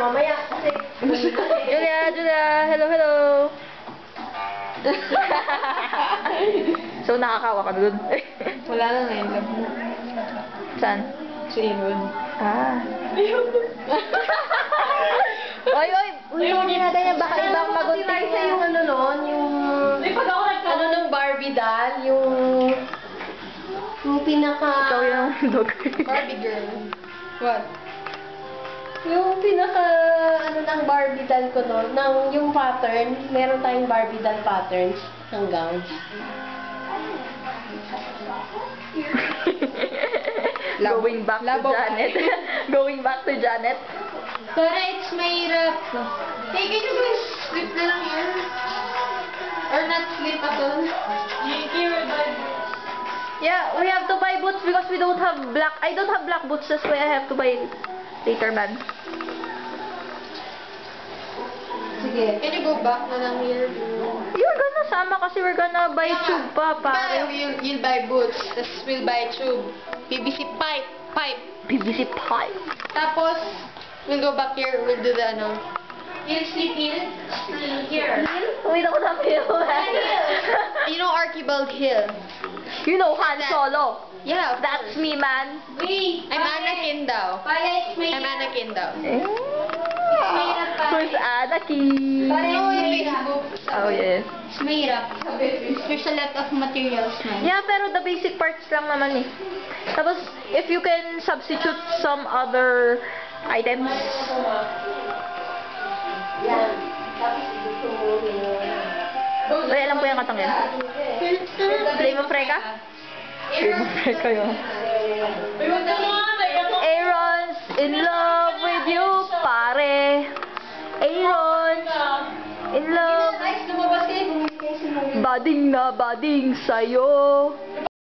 mamaya. Kasi... Julia! Hello, hello! So, nakakawa ka na dun. Wala na ngayon. Love mo. Saan? Si Aaron. Ah. Oy! Uy, hindi na ganyan. Baka ibang magunting Liza, niya. yung ano nun, yung... Ano nung Barbie doll, yung pinaka... Ikaw yung dog. Barbie girl. What? Yung pinaka, ano ng Barbie doll ko nun, yung pattern, meron tayong Barbie doll pattern ng gown. Going back to Labo. Janet. Going back to Janet. Tara, it's mahirap. Hey, can you please slip na lang yan? Or not slip at all? Yeah, we have to buy boots because we don't have black. I don't have black boots, that's why I have to buy later, man. Sige. Can you go back na lang here? You're gonna sama kasi we're gonna buy tube pa, pare. You'll buy boots, tapos we'll buy tube. PVC pipe. PVC pipe. Tapos, we'll go back here, we'll do the ano. Hill, sleep here. Wait ako na feel. You know Archibald Hill? You know Han Solo. Yeah, of That's course. me, man. Wait, I'm Anakin daw. I'm Anakin daw. Who's Anakin? No, yung Facebook. Oh, yes. It's mahirap. There's a lot of materials man. Yeah, pero the basic parts lang naman eh. Tapos, if you can substitute some other items. Ay, alam ko yung katang yan. Play mo freka? Play mo freka yun. Aaron's in love with you, pare. Aaron's in love. Bading na bading sa'yo.